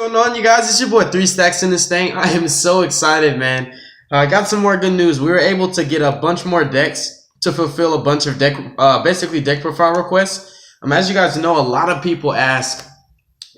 What's going on, you guys? It's your boy 3 Stacks in this thing. I am so excited, man. I got some more good news. We were able to get a bunch more decks to fulfill a bunch of basically deck profile requests. As you guys know, a lot of people ask,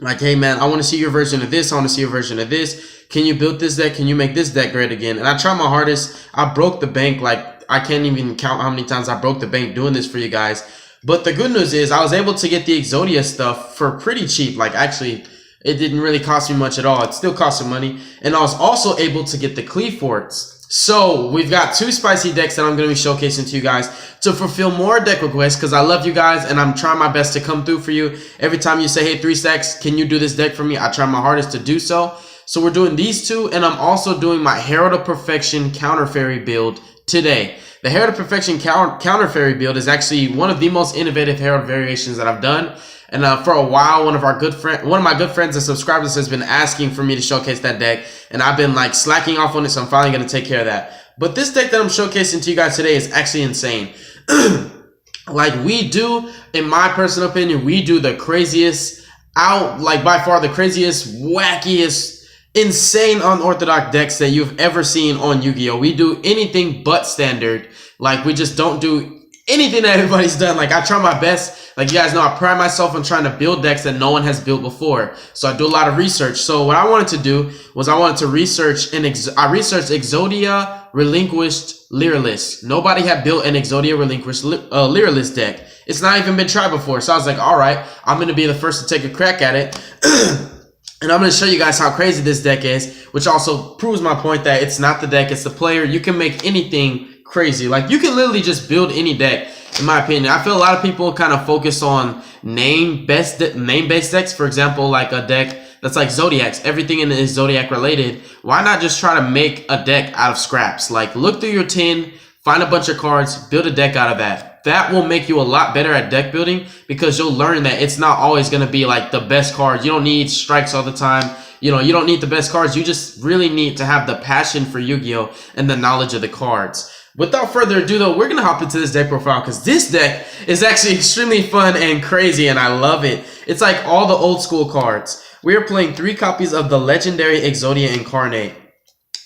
like, hey man, I want to see your version of this. I want to see your version of this. Can you build this deck? Can you make this deck great again? And I tried my hardest. I broke the bank. Like, I can't even count how many times I broke the bank doing this for you guys. But the good news is I was able to get the Exodia stuff for pretty cheap. Like, actually, it didn't really cost me much at all. It still cost some money. And I was also able to get the Cleave Forts. So we've got 2 spicy decks that I'm going to be showcasing to you guys to fulfill more deck requests, because I love you guys and I'm trying my best to come through for you. Every time you say, hey, 3 Stacks, can you do this deck for me? I try my hardest to do so. So we're doing these 2, and I'm also doing my Herald of Perfection Counter Fairy build today. The Herald of Perfection Counter Fairy build is actually one of the most innovative Herald variations that I've done. And for a while, one of my good friends and subscribers has been asking for me to showcase that deck, and I've been like slacking off on it, so I'm finally going to take care of that. But this deck that I'm showcasing to you guys today is actually insane. Like, we do, in my personal opinion, we do the craziest by far the craziest, wackiest, insane unorthodox decks that you've ever seen on Yu-Gi-Oh! We do anything but standard. Like, we just don't do anything that everybody's done. Like, I try my best. Like, you guys know, I pride myself on trying to build decks that no one has built before. So I do a lot of research. So what I wanted to do was I wanted to research I researched Exodia, Relinquished, Lyrulisc. Nobody had built an Exodia Relinquished Lyrulisc deck. It's not even been tried before. So I was like, all right, I'm going to be the first to take a crack at it. And I'm going to show you guys how crazy this deck is, which also proves my point that it's not the deck, it's the player. You can make anything crazy. Like, you can literally just build any deck, in my opinion. I feel a lot of people kind of focus on name-based decks. For example, like a deck that's like Zodiacs. Everything in it is Zodiac related. Why not just try to make a deck out of scraps? Like, look through your tin, find a bunch of cards, build a deck out of that. That will make you a lot better at deck building, because you'll learn that it's not always going to be like the best cards. You don't need strikes all the time. You know, you don't need the best cards. You just really need to have the passion for Yu-Gi-Oh! And the knowledge of the cards. Without further ado, though, we're going to hop into this deck profile, because this deck is actually extremely fun and crazy, and I love it. It's like all the old school cards. We are playing 3 copies of the legendary Exodia Incarnate.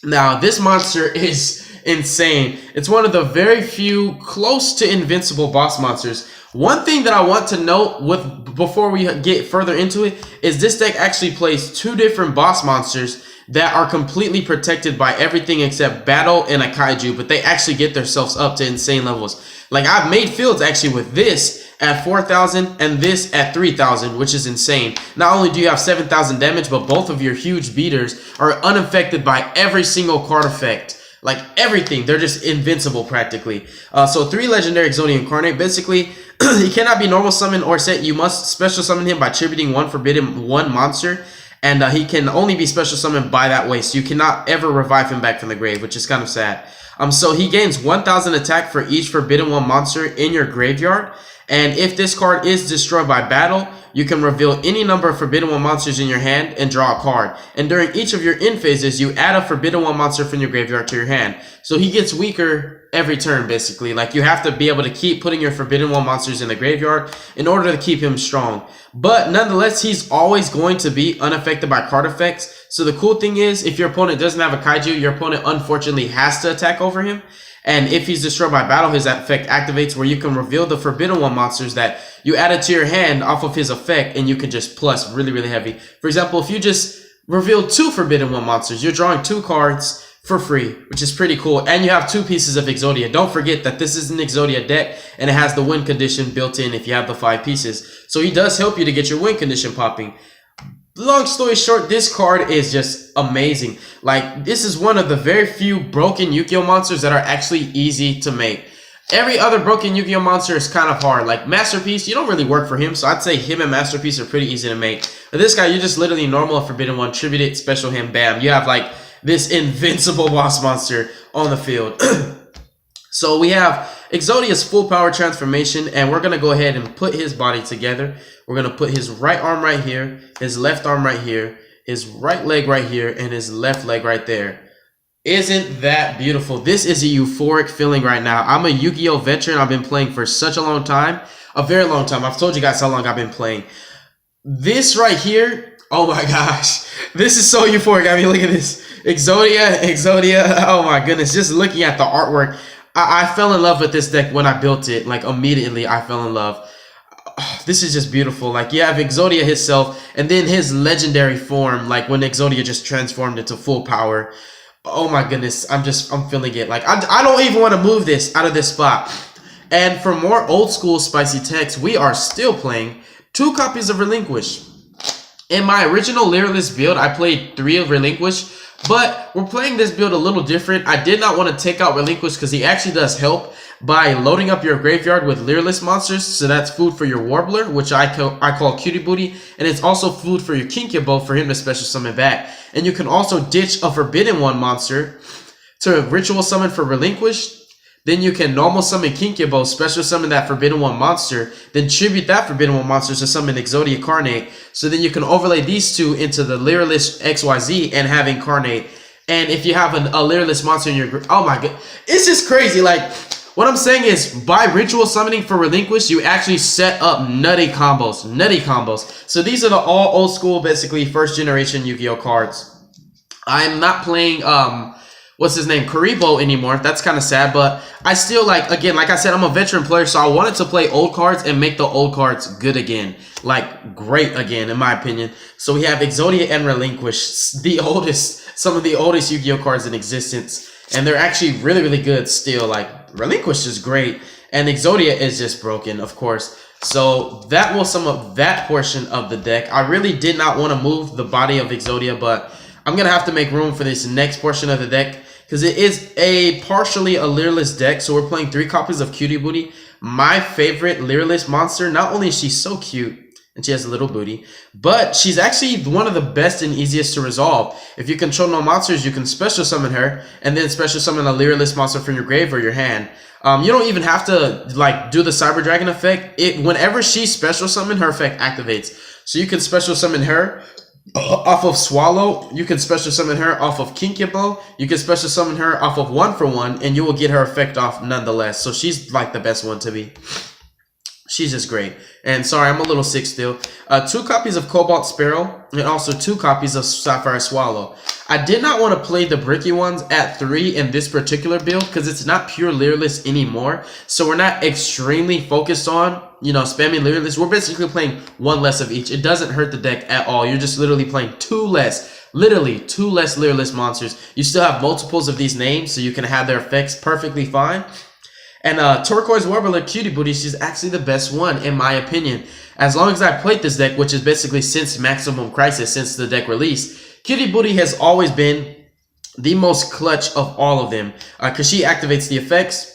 Now, this monster is insane. It's one of the very few close to invincible boss monsters. One thing that I want to note before we get further into it is this deck actually plays 2 different boss monsters that are completely protected by everything except battle and a kaiju, but they actually get themselves up to insane levels. Like, I've made fields actually with this at 4,000 and this at 3,000, which is insane. Not only do you have 7,000 damage, but both of your huge beaters are unaffected by every single card effect. Like, everything. They're just invincible practically. So 3 legendary Exodia Incarnate. Basically, he cannot be normal summon or set. You must special summon him by tributing 1 forbidden 1 monster. And he can only be special summoned by that way. So you cannot ever revive him back from the grave, which is kind of sad. So he gains 1,000 attack for each forbidden 1 monster in your graveyard. And if this card is destroyed by battle, you can reveal any number of forbidden 1 monsters in your hand and draw a card. And during each of your end phases, you add a forbidden 1 monster from your graveyard to your hand. So he gets weaker every turn, basically. Like, you have to be able to keep putting your forbidden 1 monsters in the graveyard in order to keep him strong. But nonetheless, he's always going to be unaffected by card effects. So the cool thing is, if your opponent doesn't have a kaiju, your opponent unfortunately has to attack over him. And if he's destroyed by battle, his effect activates, where you can reveal the forbidden 1 monsters that you added to your hand off of his effect, and you can just plus really, really heavy. For example, if you just reveal 2 forbidden 1 monsters, you're drawing 2 cards for free, which is pretty cool. And you have 2 pieces of Exodia. Don't forget that this is an Exodia deck, and it has the win condition built in if you have the 5 pieces. So he does help you to get your win condition popping. Long story short, this card is just amazing. Like, this is one of the very few broken Yu-Gi-Oh! Monsters that are actually easy to make. Every other broken Yu-Gi-Oh! Monster is kind of hard. Like, Masterpiece, you don't really work for him, so I'd say him and Masterpiece are pretty easy to make. But this guy, you just literally normal a forbidden 1, tribute it, special him, bam. You have, like, this invincible boss monster on the field. So we have Exodia's full power transformation, and we're going to go ahead and put his body together. We're going to put his right arm right here, his left arm right here, his right leg right here, and his left leg right there. Isn't that beautiful? This is a euphoric feeling right now. I'm a Yu-Gi-Oh! Veteran. I've been playing for such a long time. A very long time. I've told you guys how long I've been playing. This right here Oh my gosh. This is so euphoric. I mean, look at this. Exodia. Oh my goodness. Just looking at the artwork, I fell in love with this deck when I built it. Like, immediately, I fell in love. This is just beautiful. Like, you have Exodia himself, and then his legendary form, like when Exodia just transformed into full power. Oh my goodness. I'm feeling it. Like, I don't even want to move this out of this spot. And for more old school spicy text, we are still playing 2 copies of Relinquished. In my original Lyrulisc build, I played 3 of Relinquished, but we're playing this build a little different. I did not want to take out Relinquished because he actually does help by loading up your graveyard with Lyrulisc monsters. So that's food for your Warbler, which I call Cutie Booty, and it's also food for your Yugioh for him to special summon back. And you can also ditch a Forbidden One monster to ritual summon for Relinquished. Then you can normal summon Yugioh, special summon that Forbidden One monster, then tribute that Forbidden One monster to summon Exodia Incarnate. So then you can overlay these 2 into the Lyrulisc XYZ and have Incarnate. And if you have a Lyrulisc monster in your oh my god, it's just crazy. Like, what I'm saying is, by ritual summoning for Relinquished, you actually set up nutty combos. So these are the all old school, basically first generation Yu-Gi-Oh cards. I'm not playing what's his name, Karibo anymore. That's kind of sad, but I still like I said, I'm a veteran player, so I wanted to play old cards and make the old cards good again, like great again, in my opinion. So we have Exodia and Relinquished, some of the oldest Yu-Gi-Oh cards in existence, and they're actually really, really good still. Like, Relinquished is great, and Exodia is just broken, of course. So that will sum up that portion of the deck. I really did not want to move the body of Exodia, but I'm going to have to make room for this next portion of the deck because it is partially a Lyrulisc deck. So we're playing 3 copies of Cutie Booty. My favorite Lyrulisc monster. Not only is she so cute and she has a little booty, but she's actually one of the best and easiest to resolve. If you control no monsters, you can special summon her and then special summon a Lyrulisc monster from your grave or your hand. You don't even have to like do the Cyber Dragon effect. Whenever she special summon, her effect activates. So you can special summon her off of Swallow, you can special summon her off of Yugioh, you can special summon her off of 1-for-1, and you will get her effect off nonetheless. So she's like the best one to be. She's just great. And sorry, I'm a little sick still. 2 copies of Cobalt Sparrow, and also 2 copies of Sapphire Swallow. I did not want to play the bricky ones at 3 in this particular build because it's not pure Lyrulisc anymore. So we're not extremely focused on, spamming Lyrulisc. We're basically playing 1 less of each. It doesn't hurt the deck at all. You're just literally playing 2 less. Literally 2 less Lyrulisc monsters. You still have multiples of these names, so you can have their effects perfectly fine. And Turquoise Warbler Cutie Booty, she's actually the best one in my opinion. As long as I played this deck, which is basically since Maximum Crisis, since the deck release, Cutie Booty has always been the most clutch of all of them because she activates the effects.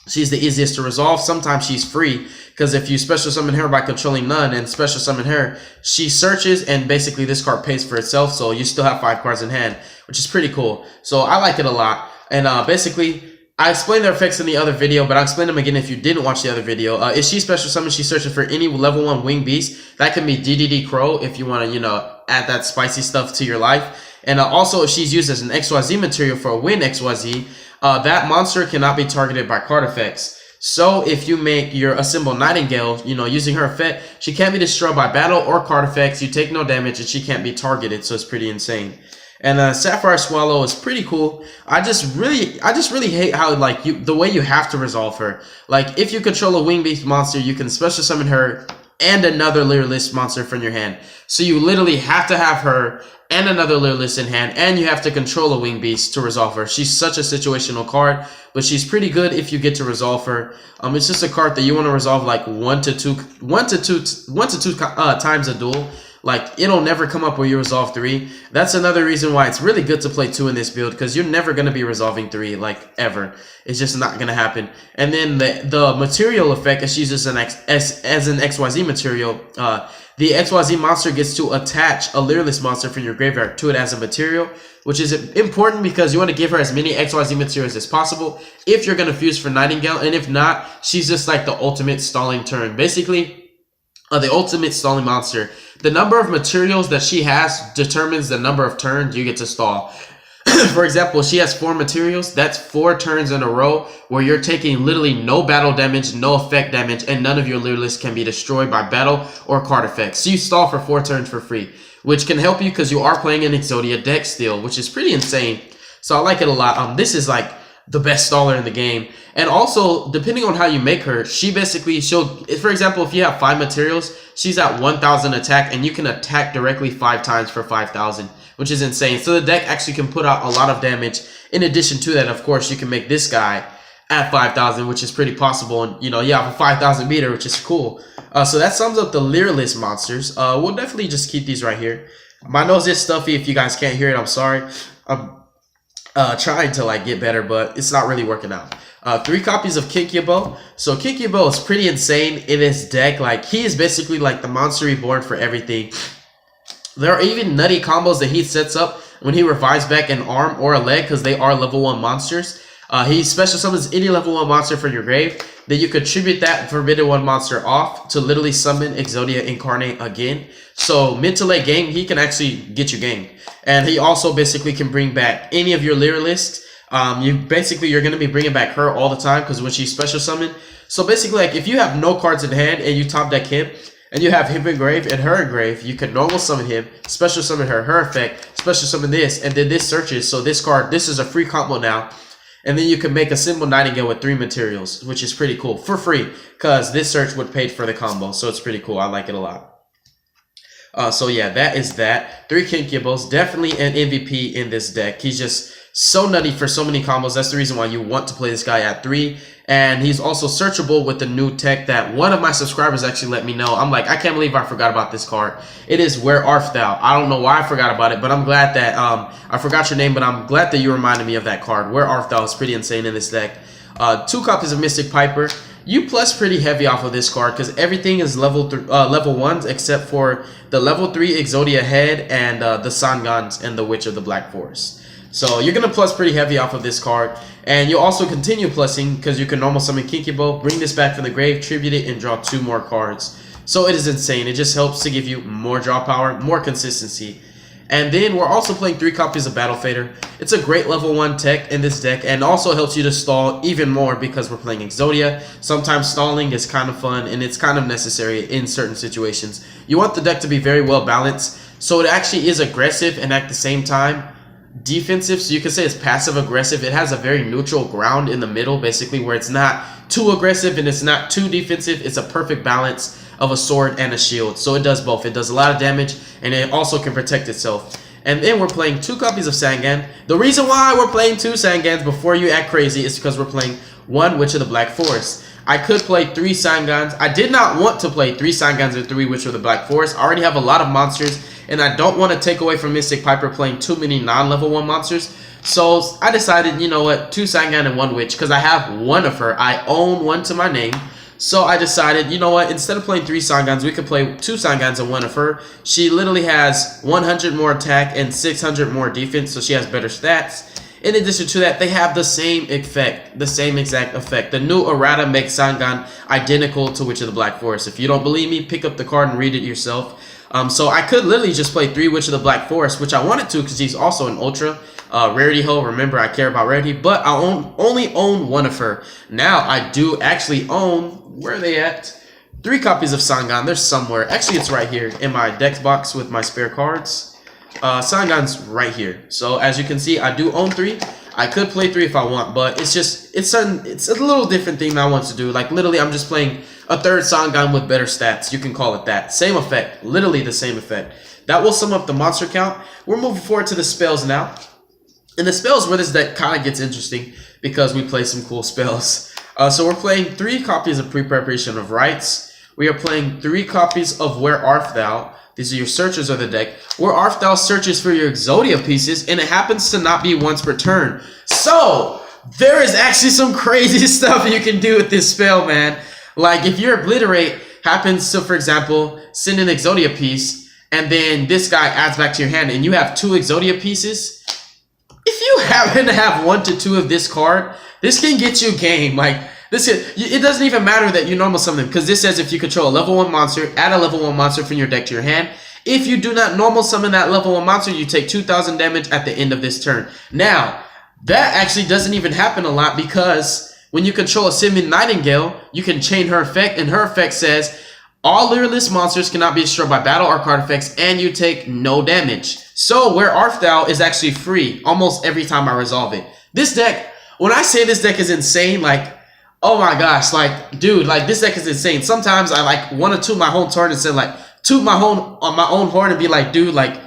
She's the easiest to resolve. Sometimes she's free because if you special summon her by controlling none and special summon her, she searches and basically this card pays for itself. So you still have 5 cards in hand, which is pretty cool. So I like it a lot. And basically, I explained their effects in the other video, but I'll explain them again if you didn't watch the other video. If she special summons, she's searching for any level 1 winged beast. That can be DDD Crow if you want to, add that spicy stuff to your life. And also, if she's used as an XYZ material for a win XYZ, that monster cannot be targeted by card effects. So if you make your Assemble Nightingale, using her effect, she can't be destroyed by battle or card effects. You take no damage and she can't be targeted, so it's pretty insane. And Sapphire Swallow is pretty cool. I just really hate how the way you have to resolve her. Like if you control a winged beast monster, you can special summon her and another Lyrulisc monster from your hand. So you literally have to have her and another Lyrulisc in hand, and you have to control a winged beast to resolve her. She's such a situational card, but she's pretty good if you get to resolve her. It's just a card that you want to resolve like one to two times a duel. Like, it'll never come up where you resolve 3. That's another reason why it's really good to play 2 in this build, because you're never going to be resolving 3, like, ever. It's just not going to happen. And then the material effect, as she's just as an XYZ material, the XYZ monster gets to attach a Lyrulisc monster from your graveyard to it as a material, which is important because you want to give her as many XYZ materials as possible if you're going to fuse for Nightingale, and if not, she's just like the ultimate stalling turn. Basically, the ultimate stalling monster. The number of materials that she has determines the number of turns you get to stall. For example, she has 4 materials. That's 4 turns in a row where you're taking literally no battle damage, no effect damage, and none of your Lyrulisc can be destroyed by battle or card effects. So you stall for 4 turns for free, which can help you because you are playing an Exodia deck still, which is pretty insane. So I like it a lot. This is like the best staller in the game. And also, depending on how you make her, she'll, for example, if you have 5 materials, she's at 1,000 attack, and you can attack directly 5 times for 5,000, which is insane. So the deck actually can put out a lot of damage. In addition to that, of course, you can make this guy at 5,000, which is pretty possible. And, you know, you have a 5,000 meter, which is cool. So that sums up the Lyrulisc monsters. We'll definitely just keep these right here. My nose is stuffy. If you guys can't hear it, I'm sorry. I'm trying to like get better, but it's not really working out. 3 copies of Yugioh. So Yugioh is pretty insane in his deck. Like, he is basically like the monster reborn for everything. There are even nutty combos that he sets up when he revives back an arm or a leg, because they are level 1 monsters. He special summons any level 1 monster from your grave. Then you contribute that Forbidden 1 monster off to literally summon Exodia Incarnate again. So mid to late game, he can actually get you game. And he also basically can bring back any of your Lyruliscs. You're going to be bringing back her all the time because when she's special summoned. So basically, like, if you have no cards in hand and you top deck him, and you have him in grave and her in grave, you can normal summon him, special summon her effect, special summon this, and then this searches. So this card, this is a free combo now. And then you can make a Symbol Nightingale with 3 materials, which is pretty cool, for free, because this search would pay for the combo. So it's pretty cool. I like it a lot. So yeah, that is that. 3 Yugiohs, definitely an MVP in this deck. He's just so nutty for so many combos. That's the reason why you want to play this guy at 3. And he's also searchable with the new tech that one of my subscribers actually let me know. I'm like, I can't believe I forgot about this card. It is Where Art Thou. I don't know why I forgot about it, but I'm glad that, I forgot your name, but I'm glad that you reminded me of that card. Where Art Thou is pretty insane in this deck. 2 copies of Mystic Piper. You plus pretty heavy off of this card because everything is level 1s except for the level 3 Exodia head and the Sangans and the Witch of the Black Forest. So you're going to plus pretty heavy off of this card. And you'll also continue plussing because you can normal summon Yugioh, bring this back from the grave, tribute it, and draw 2 more cards. So it is insane. It just helps to give you more draw power, more consistency. And then we're also playing 3 copies of Battle Fader. It's a great level 1 tech in this deck and also helps you to stall even more because we're playing Exodia. Sometimes stalling is kind of fun and it's kind of necessary in certain situations. You want the deck to be very well balanced, so it actually is aggressive and at the same time defensive. So you can say it's passive aggressive. It has a very neutral ground in the middle, basically, where it's not too aggressive and it's not too defensive. It's a perfect balance of a sword and a shield. So it does both. It does a lot of damage and it also can protect itself. And then we're playing 2 copies of Sangan. The reason why we're playing 2 Sangans before you act crazy is because we're playing 1 Witch of the Black Forest. I could play 3 Sangans. I did not want to play 3 Sangans and 3 Witch of the Black Forest. I already have a lot of monsters and I don't want to take away from Mystic Piper playing too many non-level 1 monsters. So I decided, you know what, 2 Sangan and 1 Witch, because I have 1 of her. I own 1 to my name. So I decided, you know what, instead of playing 3 Sangans, we could play 2 Sangans and 1 of her. She literally has 100 more attack and 600 more defense, so she has better stats. In addition to that, they have the same effect, the same exact effect. The new errata makes Sangan identical to Witch of the Black Forest. If you don't believe me, pick up the card and read it yourself. So I could literally just play 3 Witch of the Black Forest, which I wanted to because he's also an Ultra. Rarity Ho, remember I care about Rarity, but I only own 1 of her. Now I do actually own, where are they at? 3 copies of Sangan, they're somewhere. Actually, it's right here in my dex box with my spare cards. Sangan's right here. So as you can see, I do own 3. I could play 3 if I want, but it's a little different thing that I want to do. Like literally, I'm just playing a 3rd Sangan with better stats. You can call it that. Same effect, literally the same effect. That will sum up the monster count. We're moving forward to the spells now. And the spells where this deck kind of gets interesting because we play some cool spells. So we're playing 3 copies of Pre-Preparation of Rites. We are playing 3 copies of Where Art Thou. These are your searchers of the deck. Where Art Thou searches for your Exodia pieces, and it happens to not be once per turn. So there is actually some crazy stuff you can do with this spell, man. Like if your Obliterate happens to, for example, send an Exodia piece, and then this guy adds back to your hand, and you have 2 Exodia pieces. If you happen to have 1 to 2 of this card, this can get you game. Like this, it doesn't even matter that you normal summon them because this says if you control a level 1 monster, add a level 1 monster from your deck to your hand. If you do not normal summon that level 1 monster, you take 2,000 damage at the end of this turn. Now, that actually doesn't even happen a lot because when you control a Symbol Nightingale, you can chain her effect, and her effect says All Lyrulisc monsters cannot be destroyed by battle or card effects, and you take no damage. So where Arthal is actually free almost every time I resolve it. This deck, when I say this deck is insane, like, oh my gosh, like, dude, like, this deck is insane. Sometimes I like want to toot my own horn and say, like, toot my own horn and be like, dude, like,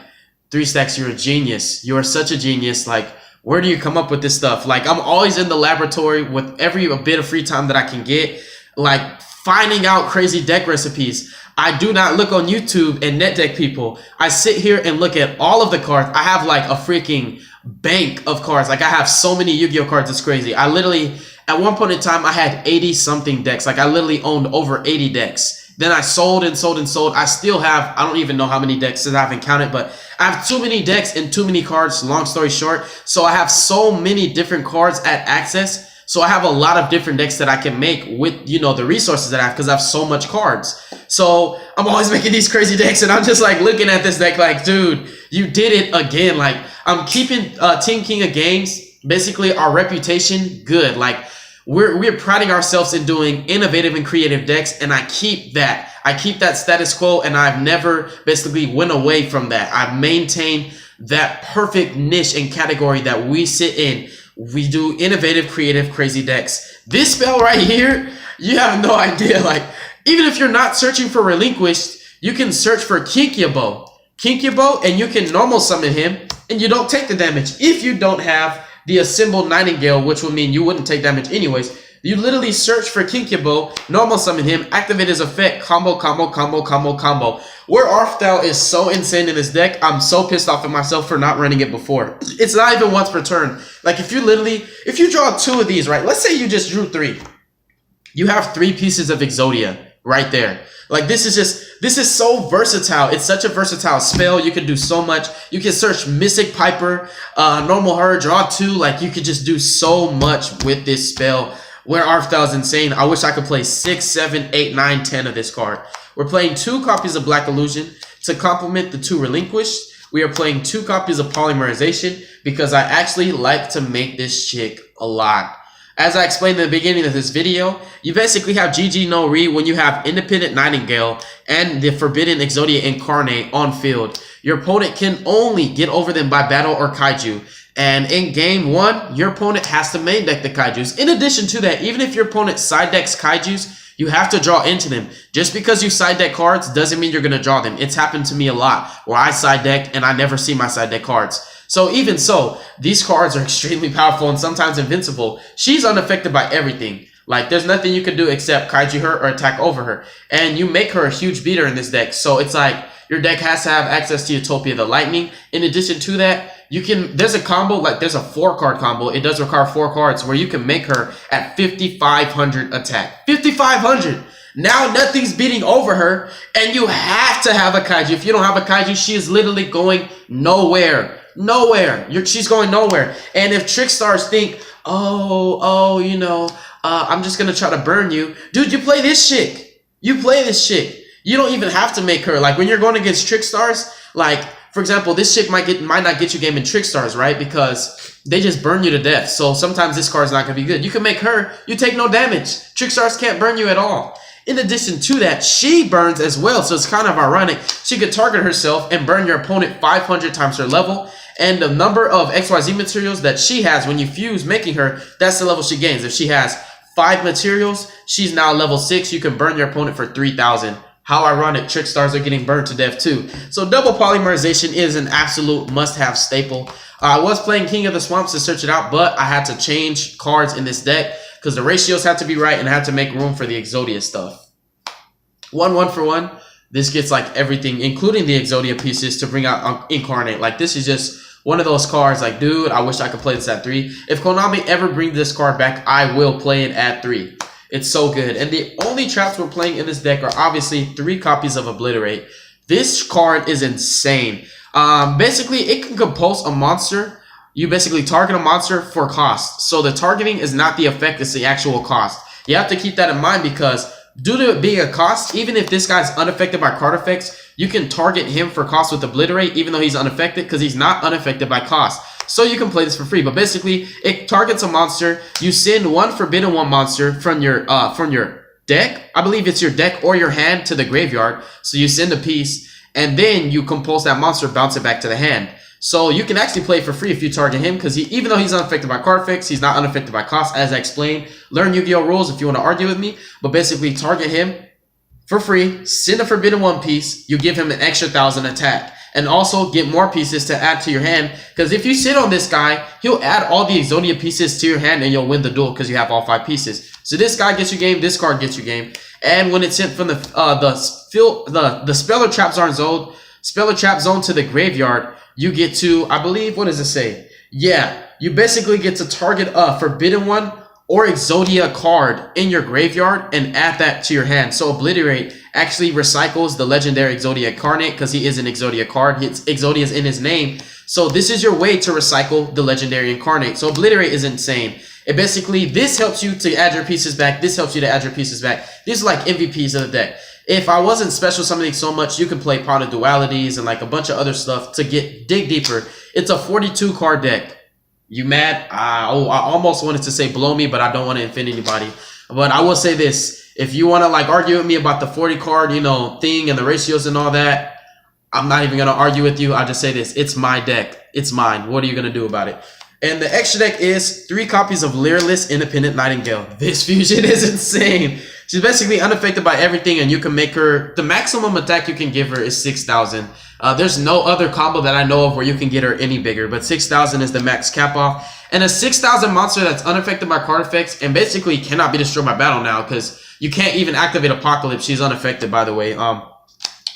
3 stacks, you're a genius. You are such a genius. Like, where do you come up with this stuff? Like, I'm always in the laboratory with every bit of free time that I can get, like, finding out crazy deck recipes. I do not look on YouTube and net deck people. I sit here and look at all of the cards. I have like a freaking bank of cards. Like, I have so many Yu-Gi-Oh cards, it's crazy. I literally, at one point in time, I had 80 something decks. Like, I literally owned over 80 decks. Then I sold and sold and sold. I still have, I don't even know how many decks that I haven't counted, but I have too many decks and too many cards, long story short. So I have so many different cards at access. So I have a lot of different decks that I can make with, you know, the resources that I have, because I have so much cards. So I'm always making these crazy decks, and I'm just like looking at this deck like, dude, you did it again. Like, I'm keeping Team King of Games, basically our reputation, good. Like, we're priding ourselves in doing innovative and creative decks, and I keep that. I keep that status quo, and I've never basically went away from that. I've maintained that perfect niche and category that we sit in. We do innovative, creative, crazy decks. This spell right here, you have no idea. Like, even if you're not searching for Relinquished, you can search for Yugioh. Yugioh, and you can normal summon him, and you don't take the damage. If you don't have the assembled Nightingale, which would mean you wouldn't take damage anyways, you literally search for Yugioh, normal summon him, activate his effect, combo, combo, combo, combo, combo. Where Arthal is so insane in this deck, I'm so pissed off at myself for not running it before. It's not even once per turn. Like, if you draw 2 of these, right? Let's say you just drew 3. You have 3 pieces of Exodia right there. Like, this is so versatile. It's such a versatile spell. You can do so much. You can search Mystic Piper, normal her, draw 2. Like, you could just do so much with this spell. Where Arthal is insane. I wish I could play 6, 7, 8, 9, 10 of this card. We're playing 2 copies of Black Illusion to complement the 2 Relinquished. We are playing 2 copies of Polymerization because I actually like to make this chick a lot. As I explained in the beginning of this video, you basically have GG no Re when you have Independent Nightingale and the Forbidden Exodia Incarnate on field. Your opponent can only get over them by battle or kaiju. And in game 1, your opponent has to main deck the kaijus. In addition to that, even if your opponent side decks kaijus, you have to draw into them. Just because you side deck cards doesn't mean you're going to draw them. It's happened to me a lot where I side deck and I never see my side deck cards. So even so, these cards are extremely powerful and sometimes invincible. She's unaffected by everything. Like, there's nothing you can do except kaiju her or attack over her. And you make her a huge beater in this deck. So it's like your deck has to have access to Utopia the Lightning. In addition to that, there's a combo, like there's a 4-card combo. It does require 4 cards where you can make her at 5,500 attack. 5,500! Now nothing's beating over her, and you have to have a kaiju. If you don't have a kaiju, she is literally going nowhere. Nowhere. She's going nowhere. And if Trickstars think, you know, I'm just going to try to burn you. Dude, you play this chick. You play this chick. You don't even have to make her. Like, when you're going against Trickstars, like, for example, this chick might not get you game in Trickstars, right? Because they just burn you to death. So sometimes this card's not going to be good. You can make her, you take no damage. Trickstars can't burn you at all. In addition to that, she burns as well. So it's kind of ironic. She could target herself and burn your opponent 500 times her level. And the number of XYZ materials that she has when you fuse making her, that's the level she gains. If she has 5 materials, she's now level 6. You can burn your opponent for 3,000. How ironic, Trickstars are getting burned to death too. So double polymerization is an absolute must-have staple. I was playing King of the Swamps to search it out, but I had to change cards in this deck because the ratios had to be right and I had to make room for the Exodia stuff. 1 for 1. This gets like everything, including the Exodia pieces to bring out Incarnate. Like, this is just one of those cards like, dude, I wish I could play this at 3. If Konami ever brings this card back, I will play it at 3. It's so good. And the only traps we're playing in this deck are obviously 3 copies of Obliterate. This card is insane. Basically, it can compulse a monster. You basically target a monster for cost. So the targeting is not the effect, it's the actual cost. You have to keep that in mind because due to it being a cost, even if this guy's unaffected by card effects, you can target him for cost with Obliterate even though he's unaffected because he's not unaffected by cost. So you can play this for free, but basically it targets a monster. You send 1 Forbidden 1 monster from your deck. I believe it's your deck or your hand to the graveyard. So you send a piece, and then you compulse that monster, bounce it back to the hand. So you can actually play for free if you target him, because even though he's unaffected by card effects, he's not unaffected by cost, as I explained. Learn Yu-Gi-Oh rules if you want to argue with me, but basically target him for free, send a Forbidden One piece, you give him an extra 1,000 attack, and also get more pieces to add to your hand, because if you sit on this guy, he'll add all the Exodia pieces to your hand and you'll win the duel because you have all 5 pieces. So this guy gets you game, this card gets you game, and when it's sent from the Speller Trap Zone to the graveyard, you get to, I believe, what does it say? Yeah, you basically get to target a Forbidden One or Exodia card in your graveyard and add that to your hand. So Obliterate actually recycles the legendary Exodia Incarnate because he is an Exodia card. Exodia is in his name. So this is your way to recycle the legendary Incarnate. So Obliterate is insane. It basically, this helps you to add your pieces back. This helps you to add your pieces back. These are like MVPs of the deck. If I wasn't special summoning so much, you could play Pot of Dualities and like a bunch of other stuff to dig deeper. It's a 42 card deck. You mad? I almost wanted to say blow me, but I don't want to offend anybody. But I will say this. If you want to like argue with me about the 40 card, you know, thing and the ratios and all that, I'm not even going to argue with you. I just say this. It's my deck. It's mine. What are you going to do about it? And the extra deck is 3 copies of Lyrulisc Independent Nightingale. This fusion is insane. She's basically unaffected by everything, and you can make her, the maximum attack you can give her is 6,000. There's no other combo that I know of where you can get her any bigger, but 6,000 is the max cap off. And a 6,000 monster that's unaffected by card effects and basically cannot be destroyed by battle now, because you can't even activate Apocalypse. She's unaffected, by the way.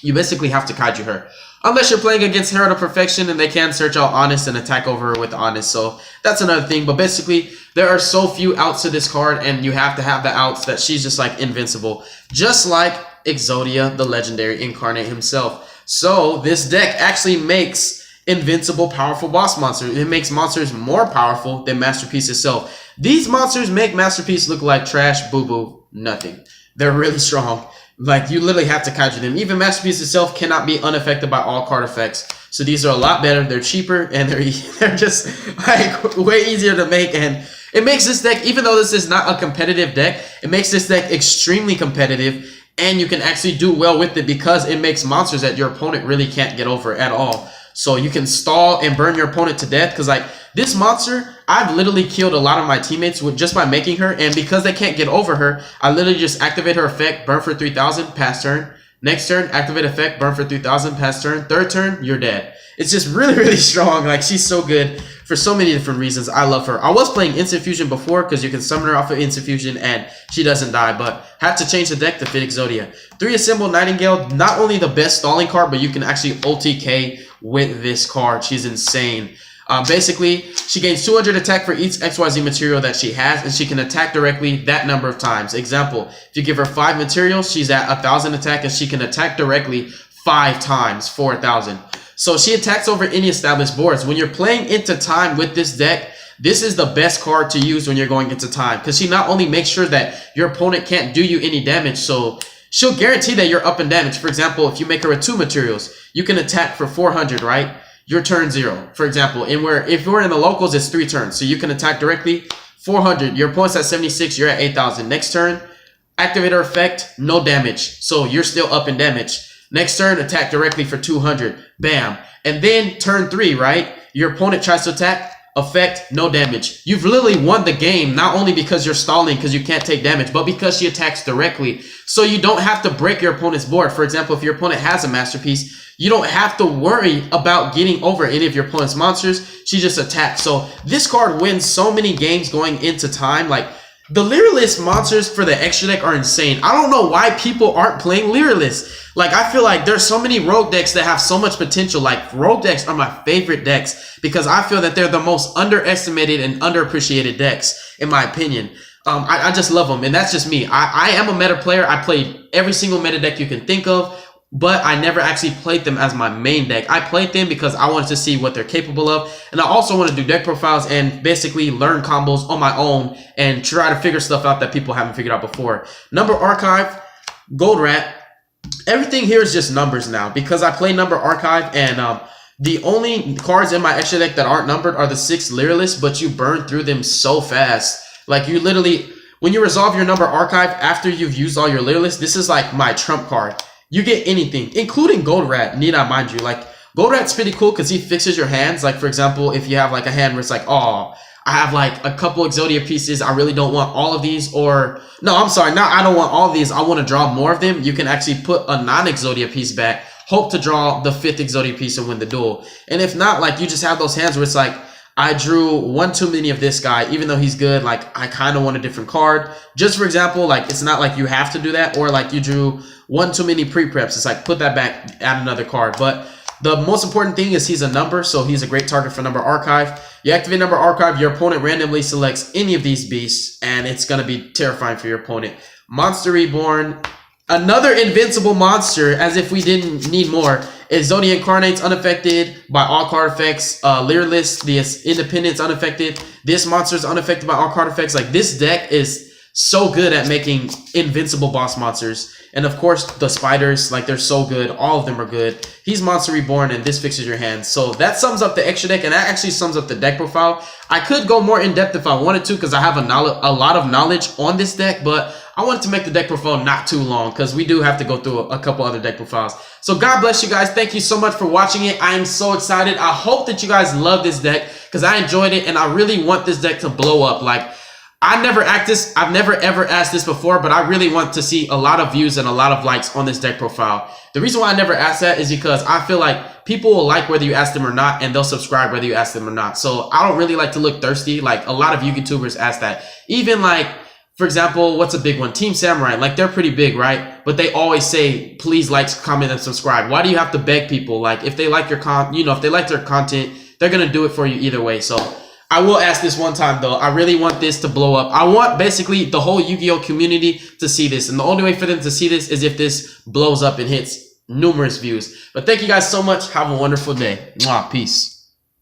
You basically have to kaiju her. Unless you're playing against Herald of Perfection and they can search out Honest and attack over her with Honest. So that's another thing. But basically, there are so few outs to this card, and you have to have the outs that she's just like invincible. Just like Exodia, the legendary Incarnate himself. So this deck actually makes invincible, powerful boss monsters. It makes monsters more powerful than Masterpiece itself. These monsters make Masterpiece look like trash, boo-boo, nothing. They're really strong. Like, you literally have to kaiju them. Even Masterpiece itself cannot be unaffected by all card effects. So these are a lot better. They're cheaper, and they're just like way easier to make. And it makes this deck, even though this is not a competitive deck, it makes this deck extremely competitive. And you can actually do well with it because it makes monsters that your opponent really can't get over at all. So you can stall and burn your opponent to death. Because like this monster, I've literally killed a lot of my teammates with just by making her. And because they can't get over her, I literally just activate her effect, burn for 3,000, pass turn. Next turn, activate effect, burn for 3,000, pass turn. Third turn, you're dead. It's just really, really strong. Like, she's so good for so many different reasons. I love her. I was playing Instant Fusion before because you can summon her off of Instant Fusion and she doesn't die, but had to change the deck to fit Exodia. 3 Assembled Nightingale, not only the best stalling card, but you can actually OTK with this card. She's insane. Basically, she gains 200 attack for each XYZ material that she has, and she can attack directly that number of times. Example, if you give her 5 materials, she's at 1,000 attack, and she can attack directly 5 times for 1,000. So she attacks over any established boards. When you're playing into time with this deck, this is the best card to use when you're going into time, because she not only makes sure that your opponent can't do you any damage, so she'll guarantee that you're up in damage. For example, if you make her with 2 materials, you can attack for 400, right? Your turn 0, for example. And if we're in the locals, it's 3 turns. So you can attack directly 400. Your opponent's at 76, you're at 8,000. Next turn, activate her effect, no damage. So you're still up in damage. Next turn, attack directly for 200. Bam. And then turn 3, right? Your opponent tries to attack, effect, no damage. You've literally won the game, not only because you're stalling because you can't take damage, but because she attacks directly. So you don't have to break your opponent's board. For example, if your opponent has a masterpiece, you don't have to worry about getting over any of your opponent's monsters. She just attacks. So this card wins so many games going into time. Like, the Lyrulisc monsters for the extra deck are insane. I don't know why people aren't playing Lyrulisc. Like, I feel like there's so many rogue decks that have so much potential. Like, rogue decks are my favorite decks because I feel that they're the most underestimated and underappreciated decks, in my opinion. I just love them, and that's just me. I am a meta player. I played every single meta deck you can think of, but I never actually played them as my main deck. I played them because I wanted to see what they're capable of, and I also want to do deck profiles and basically learn combos on my own and try to figure stuff out that people haven't figured out before. Number Archive, Gold Rat. Everything here is just numbers now because I play Number Archive, and the only cards in my extra deck that aren't numbered are the 6 Lyrulisc, but you burn through them so fast. Like, you literally, When you resolve your number archive after you've used all your Lyrulisc, this is like my trump card. You get anything, including Gold Rat, need I mind you. Like, Gold Rat's pretty cool because he fixes your hands. Like, for example, if you have like a hand where it's like, oh, I have like a couple Exodia pieces, I really don't want all of these, or no, I'm sorry, not I don't want all of these, I want to draw more of them. You can actually put a non-Exodia piece back, hope to draw the 5th Exodia piece and win the duel. And if not, like, you just have those hands where it's like, I drew one too many of this guy, even though he's good, like, I kind of want a different card. Just for example, like, it's not like you have to do that, or like you drew one too many pre-preps. It's like, put that back, add another card. But the most important thing is he's a number, so he's a great target for number archive. You activate number archive, your opponent randomly selects any of these beasts, and it's going to be terrifying for your opponent. Monster Reborn, another invincible monster, as if we didn't need more. Exodia Incarnate's unaffected by all card effects. Lyrulisc, the Independent's unaffected. This monster's unaffected by all card effects. Like, this deck is so good at making invincible boss monsters. And of course, the spiders, like, they're so good. All of them are good. He's Monster Reborn, and this fixes your hands. So that sums up the extra deck, and that actually sums up the deck profile. I could go more in depth if I wanted to, because I have a lot of knowledge on this deck, but I wanted to make the deck profile not too long, because we do have to go through a couple other deck profiles. So God bless you guys. Thank you so much for watching it. I am so excited. I hope that you guys love this deck, because I enjoyed it, and I really want this deck to blow up. Like, I've never ever asked this before, but I really want to see a lot of views and a lot of likes on this deck profile. The reason why I never asked that is because I feel like people will like whether you ask them or not, and they'll subscribe whether you ask them or not. So I don't really like to look thirsty. Like, a lot of YouTubers ask that. Even like, for example, what's a big one? Team Samurai. Like, they're pretty big, right? But they always say, please like, comment, and subscribe. Why do you have to beg people? Like, if they like your if they like their content, they're gonna do it for you either way. So I will ask this one time, though. I really want this to blow up. I want basically the whole Yu-Gi-Oh community to see this. And the only way for them to see this is if this blows up and hits numerous views. But thank you guys so much. Have a wonderful day. Mwah, peace.